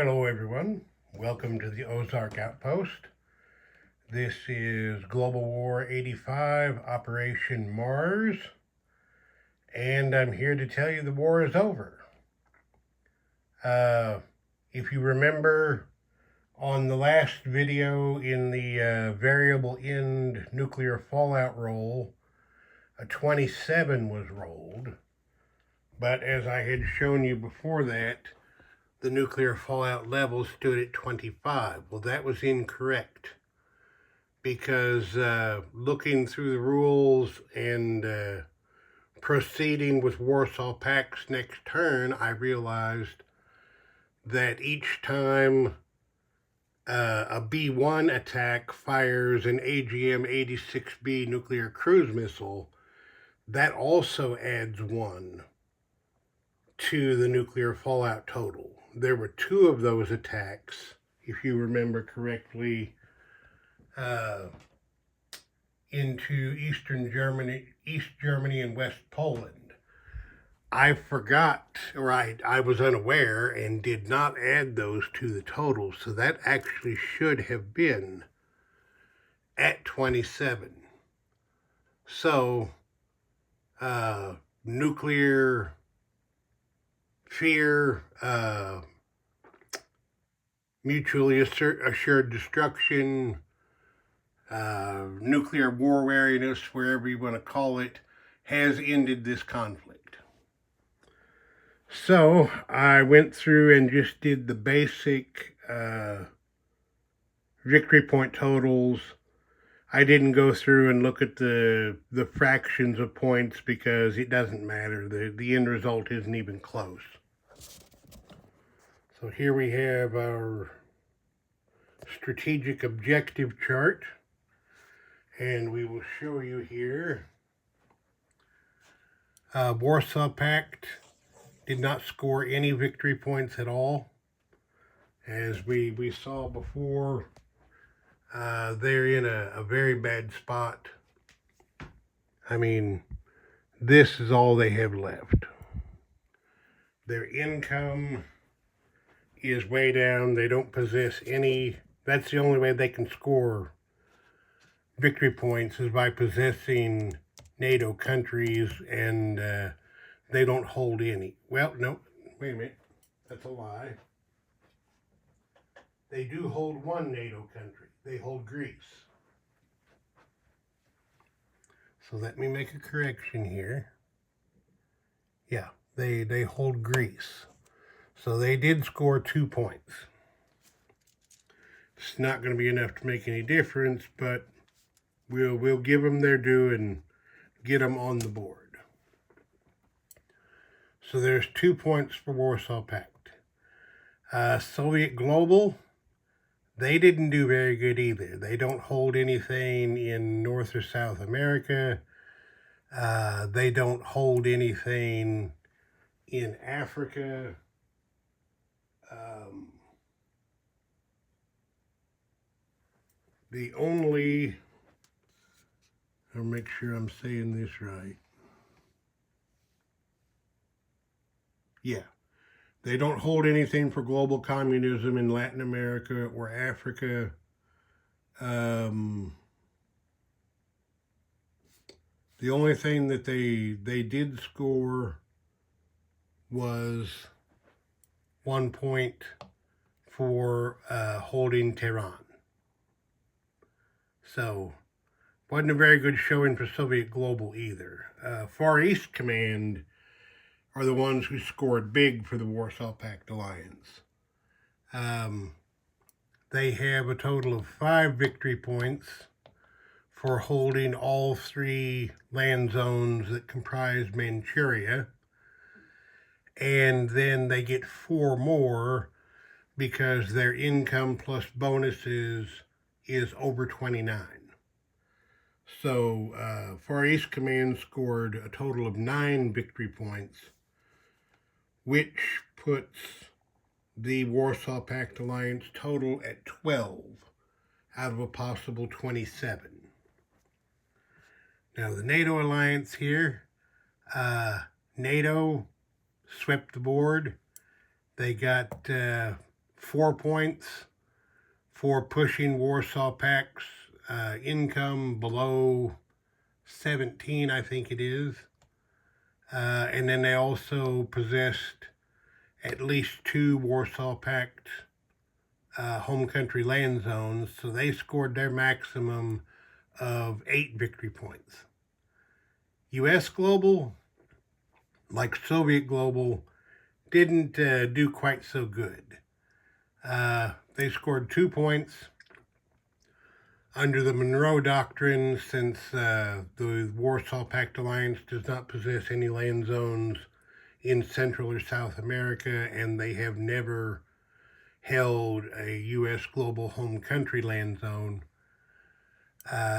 Hello everyone, welcome to the Ozark Outpost. This is Global War 85, Operation Mars, and I'm here to tell you the war is over. If you remember on the last video in the variable end nuclear fallout roll, a 27 was rolled, but as I had shown you before that, the nuclear fallout level stood at 25. Well, that was incorrect because looking through the rules and proceeding with Warsaw Pact's next turn, I realized that each time a B-1 attack fires an AGM-86B nuclear cruise missile, that also adds 1 to the nuclear fallout total. There were 2 of those attacks, if you remember correctly, into East Germany and West Poland. I forgot, or I was unaware and did not add those to the total, so that actually should have been at 27. So, nuclear fear, mutually assured destruction, nuclear war wariness, wherever you want to call it, has ended this conflict. So I went through and just did the basic victory point totals. I didn't go through and look at the fractions of points because it doesn't matter. The end result isn't even close. So here we have our strategic objective chart, and we will show you here. Warsaw Pact did not score any victory points at all. As we saw before, they're in a very bad spot. I mean, this is all they have left. Their income is way down. They don't possess any. That's the only way they can score victory points is by possessing NATO countries, and they don't hold any. Well, no, wait a minute. That's a lie. They do hold one NATO country. They hold Greece. So let me make a correction here. Yeah, they hold Greece. So they did score 2 points. It's not going to be enough to make any difference, but we'll give them their due and get them on the board. So there's 2 points for Warsaw Pact. Soviet Global, they didn't do very good either. They don't hold anything in North or South America. They don't hold anything in Africa. The only, I'll make sure I'm saying this right. Yeah, they don't hold anything for global communism in Latin America or Africa. The only thing that they did score was 1 point for holding Tehran. So, wasn't a very good showing for Soviet Global either. Far East Command are the ones who scored big for the Warsaw Pact Alliance. They have a total of 5 victory points for holding all 3 land zones that comprise Manchuria. And then they get 4 more because their income plus bonuses is over 29. So Far East Command scored a total of 9 victory points, which puts the Warsaw Pact Alliance total at 12 out of a possible 27. Now the NATO alliance here, NATO swept the board. They got 4 points for pushing Warsaw Pact's income below 17, I think it is. And then they also possessed at least 2 Warsaw Pact home country land zones, so they scored their maximum of 8 victory points. U.S. Global, like Soviet Global, didn't do quite so good. They scored 2 points under the Monroe Doctrine, since the Warsaw Pact Alliance does not possess any land zones in Central or South America, and they have never held a U.S. global home country land zone.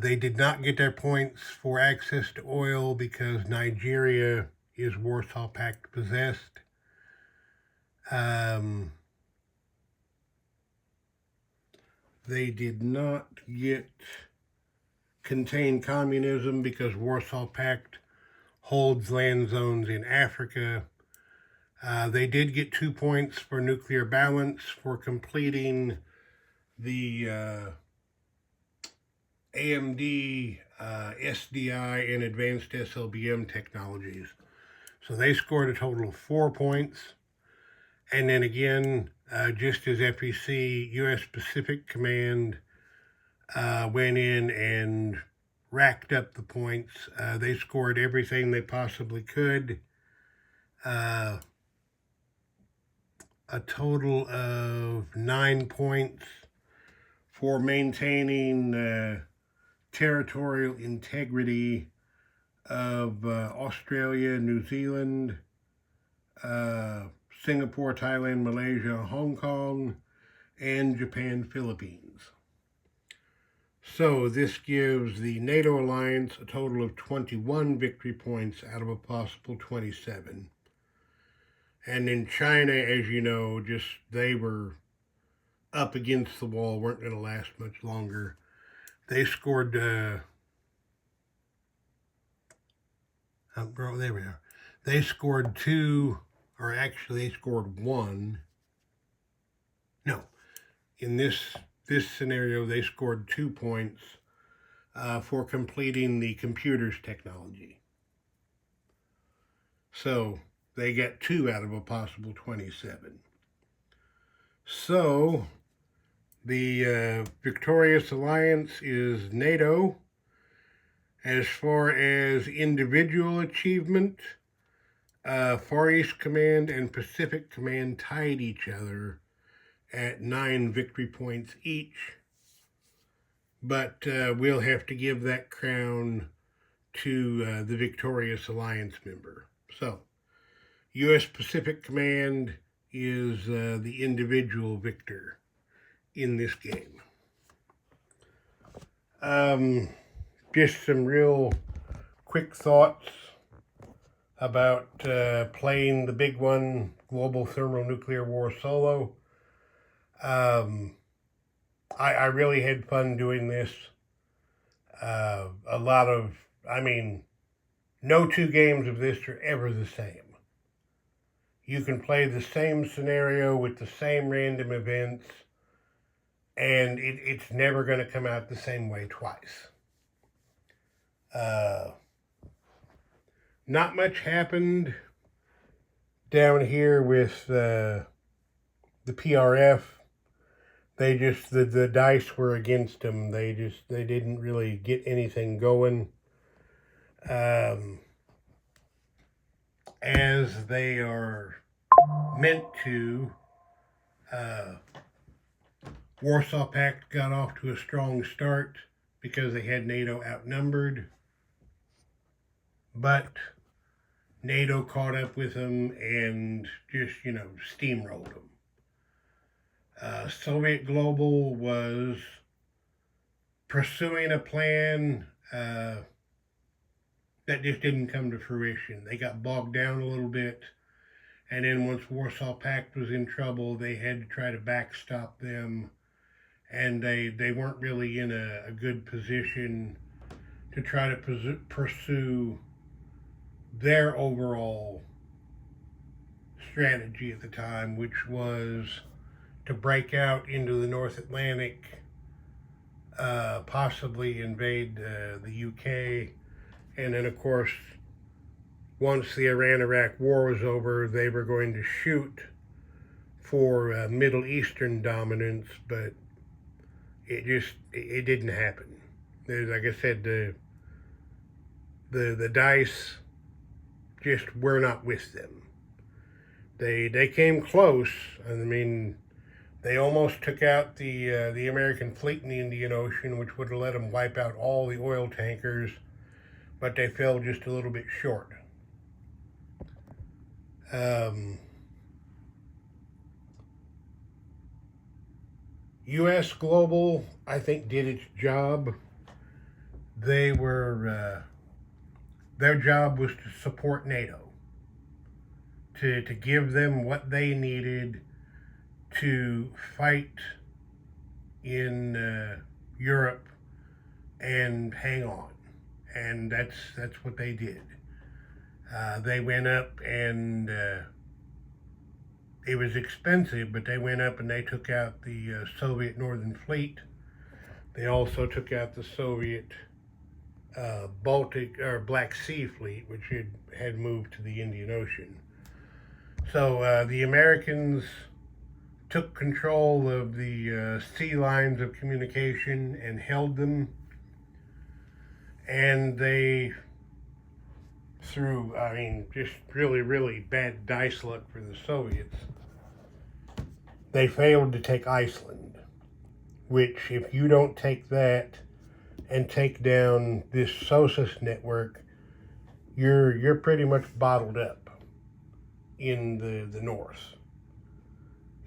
They did not get their points for access to oil because Nigeria is Warsaw Pact possessed. They did not get contain communism because Warsaw Pact holds land zones in Africa. They did get 2 points for nuclear balance for completing the AMD, SDI, and advanced SLBM technologies. So they scored a total of 4 points. And then again, just as FEC, U.S. Pacific Command went in and racked up the points. They scored everything they possibly could. A total of 9 points for maintaining territorial integrity of Australia, New Zealand, Singapore, Thailand, Malaysia, Hong Kong, and Japan, Philippines. So this gives the NATO alliance a total of 21 victory points out of a possible 27. And in China, as you know, they were up against the wall, weren't going to last much longer. They scored, there we are. They scored 2, or actually they scored 1. No, in this scenario, they scored 2 points for completing the computers technology. So they get 2 out of a possible 27. So the victorious alliance is NATO. As far as individual achievement, Far East Command and Pacific Command tied each other at 9 victory points each. But we'll have to give that crown to the victorious alliance member. So, U.S. Pacific Command is the individual victor in this game. Just some real quick thoughts about playing the big one, Global Thermonuclear War solo. I really had fun doing this. No 2 games of this are ever the same. You can play the same scenario with the same random events, and it's never going to come out the same way twice. Not much happened down here with the PRF. The dice were against them. They didn't really get anything going. As they are meant to. Warsaw Pact got off to a strong start because they had NATO outnumbered, but NATO caught up with them and just, steamrolled them. Soviet Global was pursuing a plan that just didn't come to fruition. They got bogged down a little bit, and then once Warsaw Pact was in trouble, they had to try to backstop them, and they weren't really in a good position to try to pursue their overall strategy at the time, which was to break out into the North Atlantic, possibly invade the UK. And then, of course, once the Iran-Iraq war was over, they were going to shoot for Middle Eastern dominance, but it didn't happen. Like I said, the dice just were not with them. They came close. I mean, they almost took out the American fleet in the Indian Ocean, which would have let them wipe out all the oil tankers, but they fell just a little bit short. U.S. Global, I think, did its job. They were, their job was to support NATO, to give them what they needed to fight in Europe and hang on. And that's what they did. They went up and it was expensive, but they went up and they took out the Soviet Northern Fleet. They also took out the Soviet Baltic or Black Sea Fleet, which had moved to the Indian Ocean. So the Americans took control of the sea lines of communication and held them. And they, through, I mean, just really, really bad dice luck for the Soviets, they failed to take Iceland, which, if you don't take that and take down this SOSUS network, you're pretty much bottled up in the North.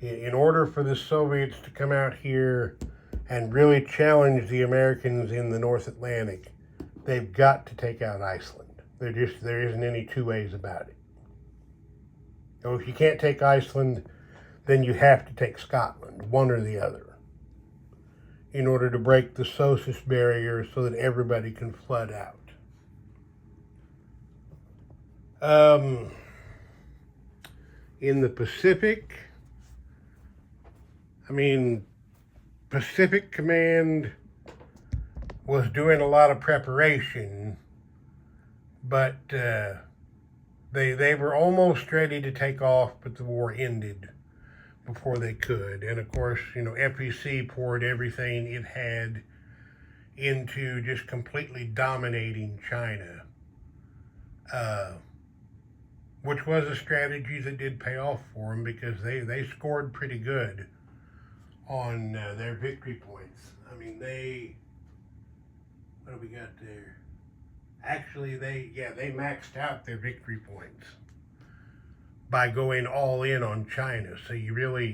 In order for the Soviets to come out here and really challenge the Americans in the North Atlantic, they've got to take out Iceland. There isn't any two ways about it. So if you can't take Iceland, then you have to take Scotland, one or the other, in order to break the SOSUS barrier so that everybody can flood out. In the Pacific, I mean, Pacific Command was doing a lot of preparation, but they were almost ready to take off, but the war ended before they could. And of course, you know, FEC poured everything it had into just completely dominating China, which was a strategy that did pay off for them, because they scored pretty good on their victory points. I mean, what do we got there? Actually, they maxed out their victory points by going all in on China. So you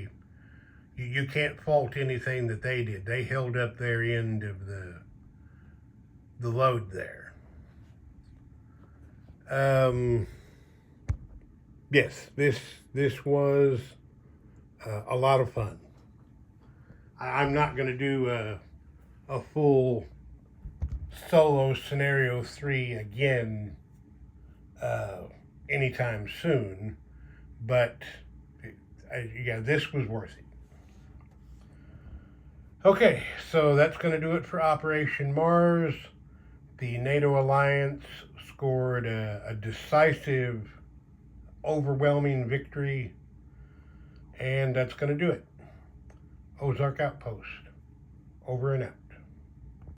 can't fault anything that they did. They held up their end of the load there. Yes, this was a lot of fun. I'm not going to do a full solo scenario 3 again anytime soon, but yeah, this was worth it. Okay, so that's going to do it for Operation Mars. The NATO alliance scored a decisive, overwhelming victory, and that's going to do it. Ozark Outpost, over and out.